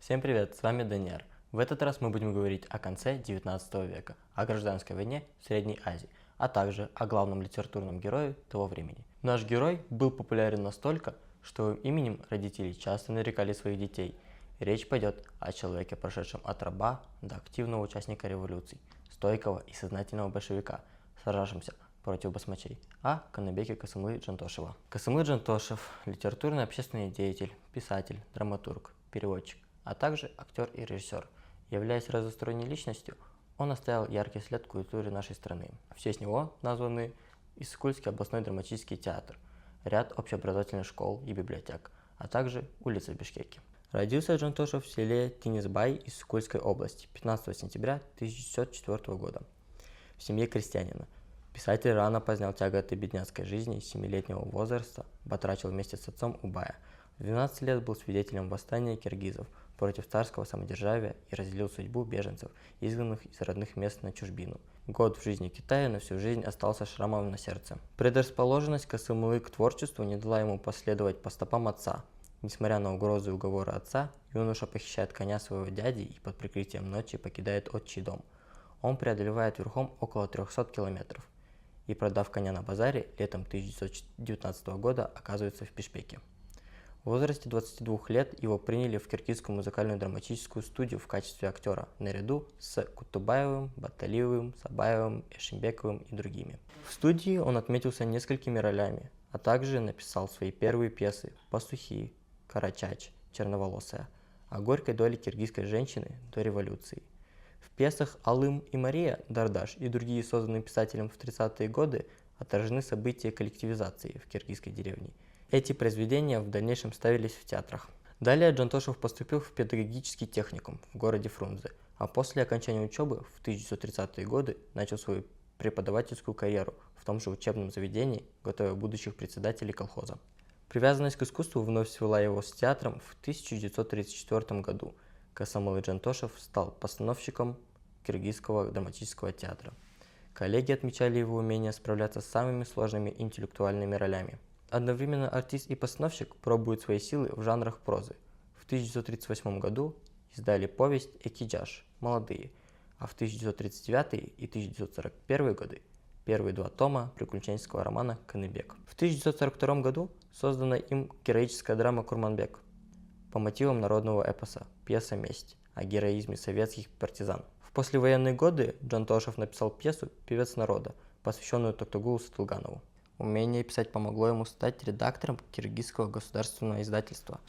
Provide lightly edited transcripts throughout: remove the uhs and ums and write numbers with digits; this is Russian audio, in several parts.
Всем привет, с вами Даниэр. В этот раз мы будем говорить о конце 19 века, о гражданской войне в Средней Азии, а также о главном литературном герое того времени. Наш герой был популярен настолько, что именем родители часто нарекали своих детей. Речь пойдет о человеке, прошедшем от раба до активного участника революций, стойкого и сознательного большевика, сражавшимся против басмачей, о Канабеке Касымлы Джантошева. Касымлы Джантошев – литературный общественный деятель, писатель, драматург, переводчик, а также актер и режиссер. Являясь разносторонней личностью, он оставил яркий след в культуре нашей страны. В честь него названы Иссык-Кульский областной драматический театр, ряд общеобразовательных школ и библиотек, а также улицы в Бишкеке. Родился Джантошев в селе Тинизбай Иссык-Кульской области 15 сентября 1904 года в семье крестьянина. Писатель рано познал тяготы бедняцкой жизни, с 7-летнего возраста батрачил вместе с отцом у бая. В 12 лет был свидетелем восстания киргизов против царского самодержавия и разделил судьбу беженцев, изгнанных из родных мест на чужбину. Год в жизни Китая на всю жизнь остался шрамом на сердце. Предрасположенность Касымлы к творчеству не дала ему последовать по стопам отца. Несмотря на угрозы и уговоры отца, юноша похищает коня своего дяди и под прикрытием ночи покидает отчий дом. Он преодолевает верхом около 300 километров и, продав коня на базаре, летом 1919 года оказывается в Бишкеке. В возрасте 22 лет его приняли в Киргизскую музыкальную драматическую студию в качестве актера, наряду с Кутубаевым, Баталиевым, Сабаевым, Эшимбековым и другими. В студии он отметился несколькими ролями, а также написал свои первые пьесы «Пастухи», «Карачач», «Черноволосая», о горькой доле киргизской женщины до революции. В пьесах «Алым и Мария», «Дардаш» и другие, созданные писателем в 30-е годы, отражены события коллективизации в киргизской деревне. Эти произведения в дальнейшем ставились в театрах. Далее Джантошев поступил в педагогический техникум в городе Фрунзе, а после окончания учебы в 1930-е годы начал свою преподавательскую карьеру в том же учебном заведении, готовя будущих председателей колхоза. Привязанность к искусству вновь свела его с театром в 1934 году. Касымлы Джантошев стал постановщиком Киргизского драматического театра. Коллеги отмечали его умение справляться с самыми сложными интеллектуальными ролями. Одновременно артист и постановщик пробуют свои силы в жанрах прозы. В 1938 году издали повесть «Экиджаш. Молодые», а в 1939 и 1941 годы первые 2 тома приключенческого романа «Каныбек». В 1942 году создана им героическая драма «Курманбек» по мотивам народного эпоса «Пьеса «Месть» о героизме советских партизан. В послевоенные годы Джантошев написал пьесу «Певец народа», посвященную Токтагулу Сатылганову. Умение писать помогло ему стать редактором Киргизского государственного издательства.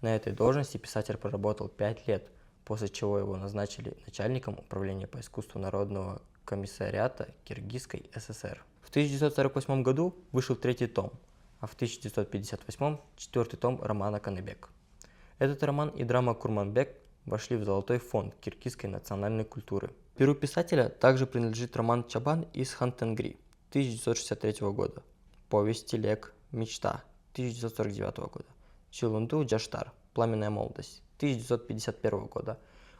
На этой должности писатель проработал 5 лет, после чего его назначили начальником управления по искусству Народного комиссариата Киргизской ССР. В 1948 году вышел 3-й том, а в 1958 – 4-й том романа «Каныбек». Этот роман и драма «Курманбек» вошли в золотой фонд киргизской национальной культуры. Перу писателя также принадлежит роман «Чабан из Хантенгри» 1963 года, повесть «Телек. Мечта» 1949 года, «Чилунду Джаштар. Пламенная молодость» 1951 года.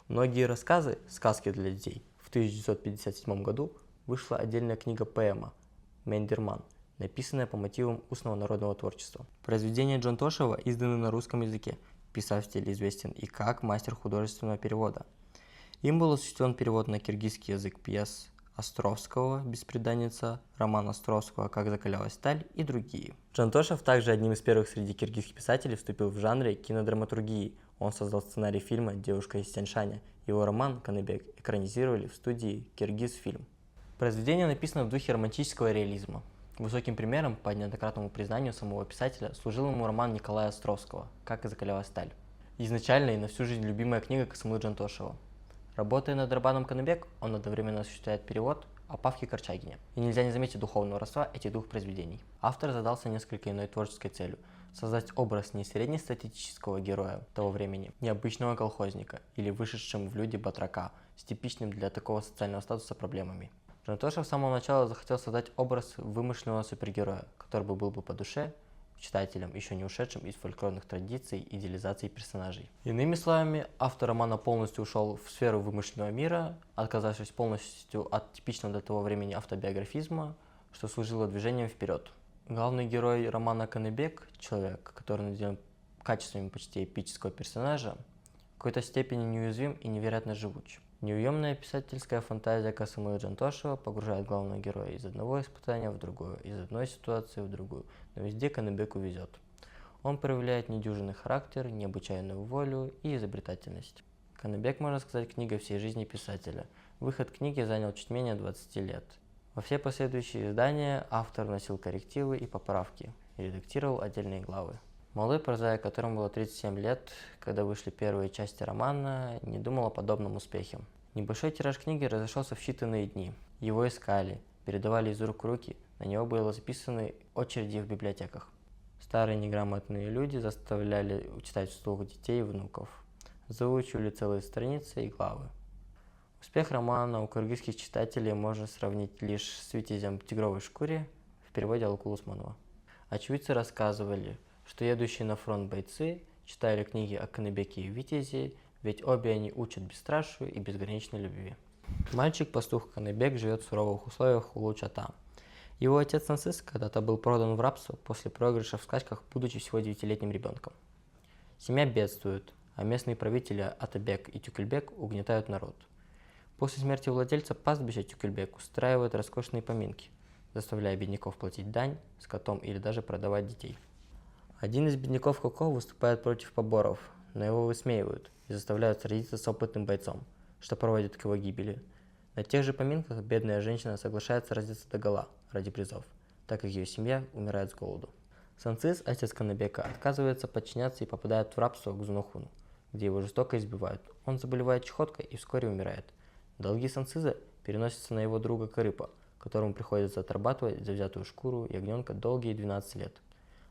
Многие рассказы, сказки для детей. В 1957 году вышла отдельная книга поэма «Мендерман», написанная по мотивам устного народного творчества. Произведения Джантошева изданы на русском языке. Писатель известен и как мастер художественного перевода. Им был осуществлен перевод на киргизский язык пьес Островского «Бесприданница», роман Островского «Как закалялась сталь» и другие. Джантошев также одним из первых среди киргизских писателей вступил в жанре кинодраматургии. Он создал сценарий фильма «Девушка из Тянь-Шаня». Его роман «Каныбек» экранизировали в студии «Киргизфильм». Произведение написано в духе романтического реализма. Высоким примером по неоднократному признанию самого писателя служил ему роман Николая Островского «Как закалялась сталь». Изначально и на всю жизнь любимая книга Касымлы Джантошева. Работая над романом «Каныбек», он одновременно осуществляет перевод о Павке Корчагине. И нельзя не заметить духовного родства этих 2 произведений. Автор задался несколько иной творческой целью – создать образ не среднестатистического героя того времени, не обычного колхозника или вышедшим в люди батрака с типичным для такого социального статуса проблемами. Джантошев с самого начала захотел создать образ вымышленного супергероя, который был бы по душе читателям, еще не ушедшим из фольклорных традиций и идеализации персонажей. Иными словами, автор романа полностью ушел в сферу вымышленного мира, отказавшись полностью от типичного для того времени автобиографизма, что служило движением вперед. Главный герой романа Каныбек, человек, который наделен качествами почти эпического персонажа, в какой-то степени неуязвим и невероятно живуч. Неуемная писательская фантазия Касымы Джантошева погружает главного героя из одного испытания в другое, из одной ситуации в другую, но везде Каныбеку везет. Он проявляет недюжинный характер, необычайную волю и изобретательность. Каныбек, можно сказать, книга всей жизни писателя. Выход книги занял чуть менее 20 лет. Во все последующие издания автор вносил коррективы и поправки, и редактировал отдельные главы. Молодой прозаик, которому было 37 лет, когда вышли первые части романа, не думал о подобном успехе. Небольшой тираж книги разошелся в считанные дни. Его искали, передавали из рук в руки, на него были записаны очереди в библиотеках. Старые неграмотные люди заставляли читать вслух детей и внуков. Заучивали целые страницы и главы. Успех романа у кыргызских читателей можно сравнить лишь с «Витязем в тигровой шкуре» в переводе Алкулы Усманова. Очевидцы рассказывали, что едущие на фронт бойцы читали книги о Каныбеке и Витязе, ведь обе они учат бесстрашию и безграничной любви. Мальчик-пастух Каныбек живет в суровых условиях в Улу-Чата. Его отец Сансыз когда-то был продан в рабство после проигрыша в скачках, будучи всего 9-летним ребенком. Семья бедствует, а местные правители Атабек и Тюкельбек угнетают народ. После смерти владельца пастбища Тюкельбек устраивает роскошные поминки, заставляя бедняков платить дань, скотом или даже продавать детей. Один из бедняков Коко выступает против поборов, но его высмеивают и заставляют сразиться с опытным бойцом, что проводит к его гибели. На тех же поминках бедная женщина соглашается раздеться догола ради призов, так как ее семья умирает с голоду. Сансыз, отец Каныбека, отказывается подчиняться и попадает в рабство к Зунохуну, где его жестоко избивают. Он заболевает чехоткой и вскоре умирает. Долги Сансыза переносятся на его друга Карыпа, которому приходится отрабатывать за взятую шкуру ягненка долгие 12 лет.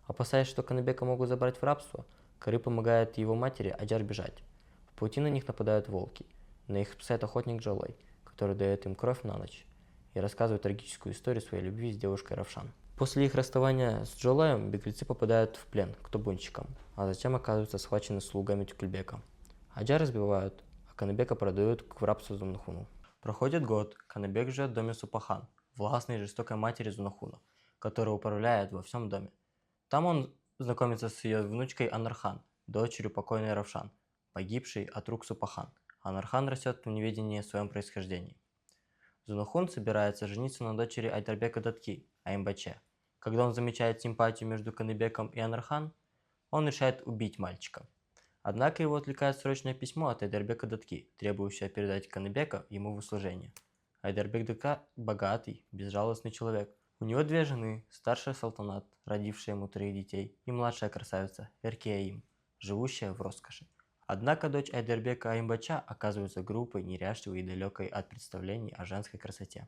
Опасаясь, что Каныбека могут забрать в рабство, Карып помогает его матери Аджар бежать. В пути на них нападают волки, но их спасает охотник Джалой, который дает им кровь на ночь и рассказывает трагическую историю своей любви с девушкой Равшан. После их расставания с Джолаем беглецы попадают в плен к тубунщикам, а затем оказываются схвачены слугами Тюкельбека. Аджар разбивают, а Каныбека продают в рабство Зунохуну. Проходит год, Каныбек живет в доме Супахан, властной и жестокой матери Зунохуна, которая управляет во всем доме. Там он знакомится с ее внучкой Анархан, дочерью покойной Равшан, погибшей от рук Супахан. Анархан растет в неведении о своем происхождении. Зунохун собирается жениться на дочери Айдарбека Датки, Аймбаче. Когда он замечает симпатию между Каныбеком и Анархан, он решает убить мальчика. Однако его отвлекает срочное письмо от Айдарбека Датки, требующее передать Каныбека ему в услужение. Айдарбек Датка – богатый, безжалостный человек. У него 2 жены, старшая Салтанат, родившая ему 3 детей, и младшая красавица Эркеаим, живущая в роскоши. Однако дочь Айдарбека Аймбача оказывается грубой, неряшливой и далекой от представлений о женской красоте.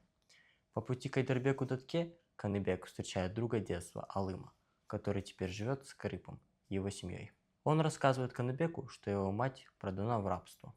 По пути к Айдарбеку Датке Каныбек встречает друга детства Алыма, который теперь живет с Карыпом, его семьей. Он рассказывает Каныбеку, что его мать продана в рабство.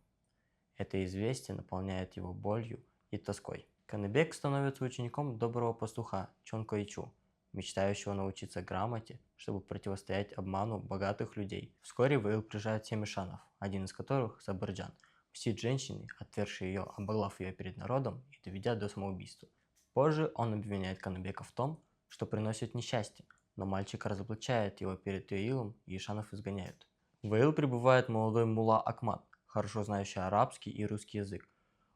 Это известие наполняет его болью и тоской. Каныбек становится учеником доброго пастуха Чонко Ичу, мечтающего научиться грамоте, чтобы противостоять обману богатых людей. Вскоре в Ил приезжает 7 мишанов, один из которых, Сабырджан, мстит женщине, отвергшей ее, обоглав ее перед народом и доведя до самоубийства. Позже он обвиняет Каныбека в том, что приносит несчастье, но мальчик разоблачает его перед Илом и ишанов изгоняют. В Ил прибывает молодой мулла Акмат, хорошо знающий арабский и русский язык.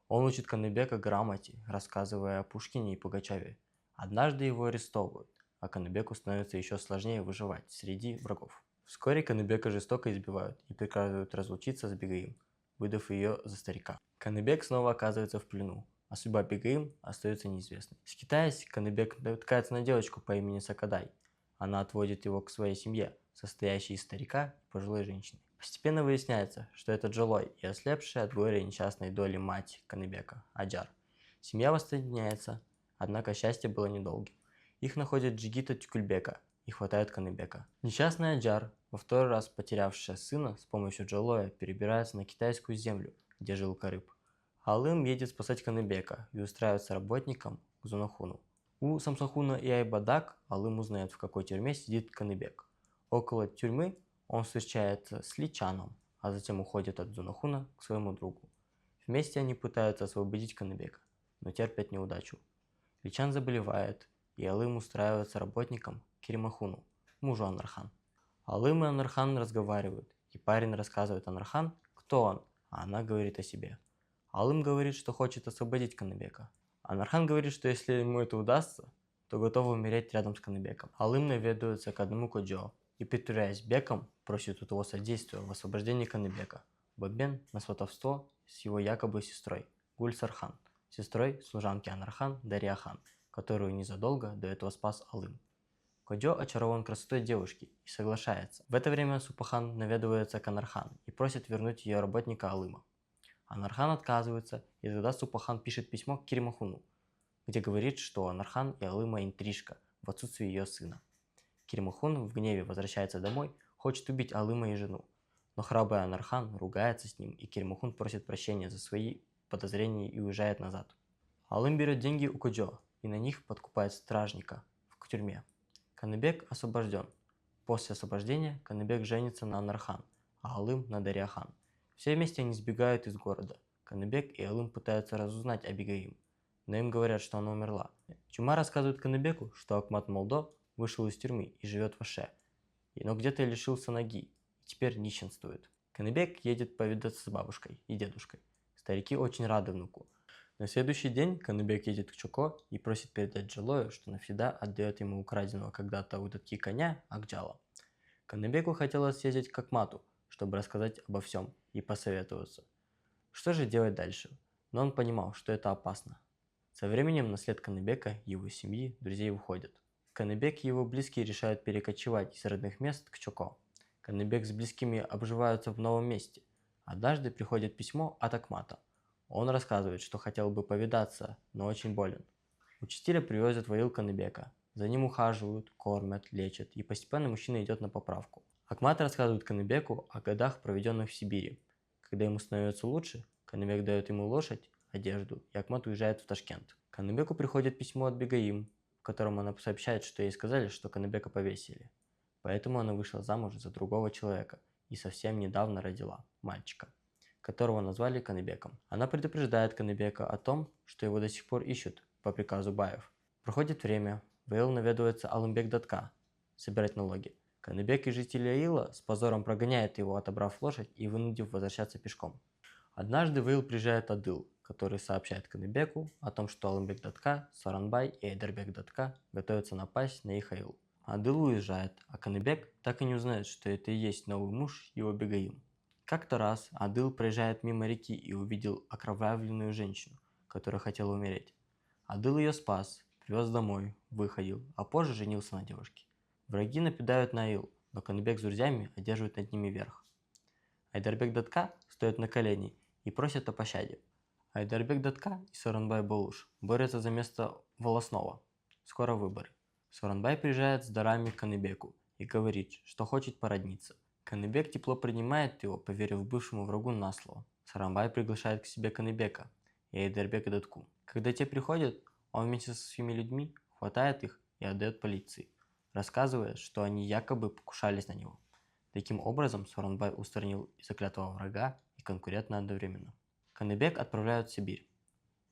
Он учит Каныбека грамоте, рассказывая о Пушкине и Пугачеве. Однажды его арестовывают, а Каныбеку становится еще сложнее выживать среди врагов. Вскоре Каныбека жестоко избивают и приказывают разлучиться с Бегаим, выдав ее за старика. Каныбек снова оказывается в плену, а судьба Бегаим остается неизвестной. Скитаясь, Каныбек натыкается на девочку по имени Сакадай. Она отводит его к своей семье, состоящей из старика и пожилой женщины. Постепенно выясняется, что это Джолой и ослепшая от горя и несчастной доли мать Каныбека, Аджар. Семья воссоединяется, однако счастье было недолгим. Их находят Джигита Тюкельбека и хватают Каныбека. Несчастная Аджар, во 2-й раз потерявшая сына с помощью Джолоя, перебирается на китайскую землю, где жил Карып. Алым едет спасать Каныбека и устраивается работником к Зунохуну. У Самсахуна и Айбадак Алым узнает, в какой тюрьме сидит Каныбек. Около тюрьмы он встречается с Личаном, а затем уходит от Зунохуна к своему другу. Вместе они пытаются освободить Каныбека, но терпят неудачу. Личан заболевает, и Алым устраивается работником к Керимахуну, мужу Анархан. Алым и Анархан разговаривают, и парень рассказывает Анархан, кто он, а она говорит о себе. Алым говорит, что хочет освободить Каныбека. Анархан говорит, что если ему это удастся, то готов умереть рядом с Каныбеком. Алым наведывается к одному Коджо и, притворяясь беком, просит у того содействия в освобождении Каныбека в обмен на сватовство с его якобы сестрой Гульсархан, сестрой служанки Анархан Дарьяхан, которую незадолго до этого спас Алым. Коджо очарован красотой девушки и соглашается. В это время Супахан наведывается к Анархан и просит вернуть ее работника Алыма. Анархан отказывается, и тогда Супахан пишет письмо к Керимахуну, где говорит, что Анархан и Алыма интрижка в отсутствии ее сына. Керимахун в гневе возвращается домой, хочет убить Алыма и жену, но храбрый Анархан ругается с ним, и Керимахун просит прощения за свои подозрения и уезжает назад. Алым берет деньги у Коджо и на них подкупает стражника в тюрьме. Каныбек освобожден. После освобождения Каныбек женится на Анархан, а Алым на Дарьяхан. Все вместе они сбегают из города. Каныбек и Алым пытаются разузнать о Бегаим, но им говорят, что она умерла. Чума рассказывает Каныбеку, что Акмат Молдо вышел из тюрьмы и живет в Аше, но где-то лишился ноги и теперь нищенствует. Каныбек едет повидаться с бабушкой и дедушкой. Старики очень рады внуку. На следующий день Каныбек едет к Чоко и просит передать Джилою, что навсегда отдает ему украденного когда-то у Датки коня Акджала. Каныбеку хотелось съездить к Акмату, чтобы рассказать обо всем и посоветоваться. Что же делать дальше? Но он понимал, что это опасно. Со временем на след Каныбека и его семьи, друзей уходят. Каныбек и его близкие решают перекочевать из родных мест к Чоко. Каныбек с близкими обживаются в новом месте. Однажды приходит письмо от Акмата. Он рассказывает, что хотел бы повидаться, но очень болен. Учителя привозят в аил Каныбека. За ним ухаживают, кормят, лечат, и постепенно мужчина идет на поправку. Акмат рассказывает Каныбеку о годах, проведенных в Сибири. Когда ему становится лучше, Каныбек дает ему лошадь, одежду, и Акмат уезжает в Ташкент. Каныбеку приходит письмо от Бегаим, в котором она сообщает, что ей сказали, что Каныбека повесили. Поэтому она вышла замуж за другого человека и совсем недавно родила мальчика, которого назвали Каныбеком. Она предупреждает Каныбека о том, что его до сих пор ищут по приказу Баев. Проходит время, в аил наведывается Алымбек Датка собирать налоги. Каныбек и жители аила с позором прогоняют его, отобрав лошадь и вынудив возвращаться пешком. Однажды в аил приезжает Адыл, который сообщает Каныбеку о том, что Алымбек Датка, Саранбай и Айдарбек Датка готовятся напасть на их аил. Адыл уезжает, а Каныбек так и не узнает, что это и есть новый муж его Бегаим. Как-то раз Адыл проезжает мимо реки и увидел окровавленную женщину, которая хотела умереть. Адыл ее спас, привез домой, выходил, а позже женился на девушке. Враги нападают на аил, но Каныбек с друзьями одерживают над ними верх. Айдарбек Датка стоит на колени и просит о пощаде. Айдарбек Датка и Сооронбай Болуш борются за место волосного. Скоро выборы. Сооронбай приезжает с дарами к Каныбеку и говорит, что хочет породниться. Каныбек тепло принимает его, поверив бывшему врагу на слово. Сооронбай приглашает к себе Каныбека и Айдарбека Датку. Когда те приходят, он вместе со своими людьми хватает их и отдает полиции, рассказывая, что они якобы покушались на него. Таким образом, Сооронбай устранил и заклятого врага, и конкурента одновременно. Каныбек отправляют в Сибирь.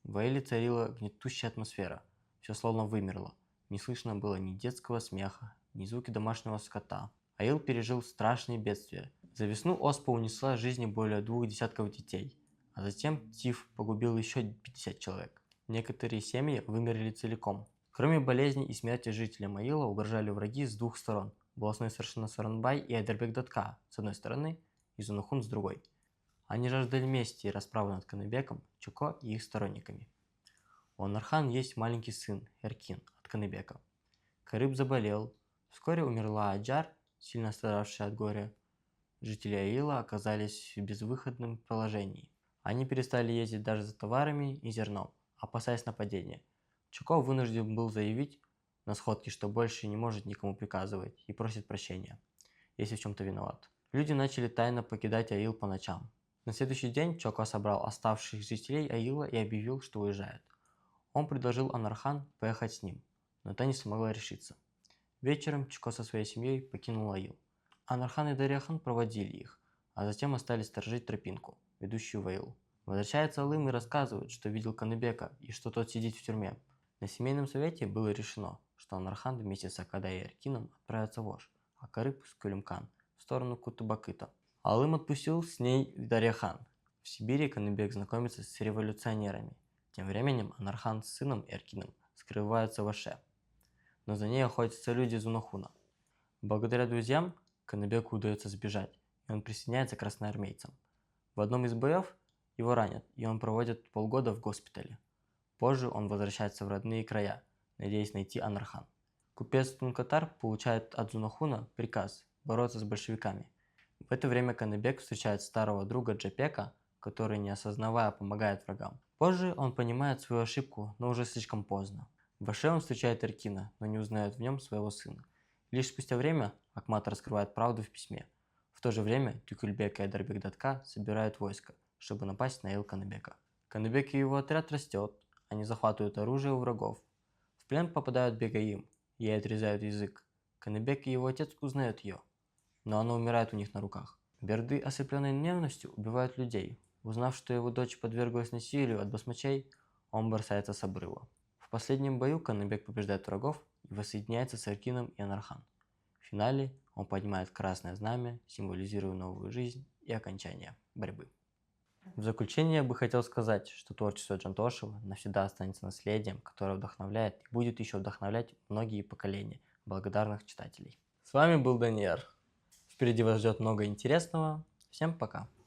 В аиле царила гнетущая атмосфера, все словно вымерло. Не слышно было ни детского смеха, ни звуки домашнего скота. Аил пережил страшные бедствия. За весну оспа унесла жизни более 2 десятков детей, а затем тиф погубил еще 50 человек. Некоторые семьи вымерли целиком. Кроме болезней и смерти жителям аила угрожали враги с двух сторон. Волосной старшина Сооронбай и Айдарбек Датка с одной стороны и Зунухун с другой. Они жаждали мести и расправы над Каныбеком, Чоко и их сторонниками. У Анархан есть маленький сын, Эркин, от Каныбека. Карыб заболел. Вскоре умерла Аджар, сильно страдавшая от горя. Жители аила оказались в безвыходном положении. Они перестали ездить даже за товарами и зерном, опасаясь нападения. Чоко вынужден был заявить на сходке, что больше не может никому приказывать и просит прощения, если в чем-то виноват. Люди начали тайно покидать аил по ночам. На следующий день Чоко собрал оставшихся жителей аила и объявил, что уезжает. Он предложил Анархан поехать с ним, но та не смогла решиться. Вечером Чоко со своей семьей покинул аил. Анархан и Дарьяхан проводили их, а затем остались сторожить тропинку, ведущую в аил. Возвращается Алым и рассказывает, что видел Каныбека и что тот сидит в тюрьме. На семейном совете было решено, что Анархан вместе с Акадай и Эркином отправятся в Ош, а Карыб с Кюлемкан в сторону Кутубакыта. Алым отпустил с ней Дарьяхан. В Сибири Каныбек знакомится с революционерами. Тем временем Анархан с сыном Эркиным скрываются в Аше, но за ней охотятся люди из Унахуна. Благодаря друзьям Каныбеку удается сбежать, и он присоединяется к красноармейцам. В одном из боев его ранят, и он проводит полгода в госпитале. Позже он возвращается в родные края, надеясь найти Анархан. Купец Тункатар получает от Зунахуна приказ бороться с большевиками. В это время Каныбек встречает старого друга Джапека, который, не осознавая, помогает врагам. Позже он понимает свою ошибку, но уже слишком поздно. В Аше он встречает Эркина, но не узнает в нем своего сына. Лишь спустя время Акмат раскрывает правду в письме. В то же время Тюкельбек и Айдарбек Датка собирают войско, чтобы напасть на Ил Каныбека. Каныбек и его отряд растет, они захватывают оружие у врагов. В плен попадают Бегаим, ей отрезают язык. Каныбек и его отец узнают ее, но она умирает у них на руках. Берды, ослепленные ненавистью, убивают людей. Узнав, что его дочь подверглась насилию от басмачей, он бросается с обрыва. В последнем бою Каныбек побеждает врагов и воссоединяется с Эркином и Анархан. В финале он поднимает красное знамя, символизируя новую жизнь и окончание борьбы. В заключение я бы хотел сказать, что творчество Джантошева навсегда останется наследием, которое вдохновляет и будет еще вдохновлять многие поколения благодарных читателей. С вами был Даниэр. Впереди вас ждет много интересного. Всем пока!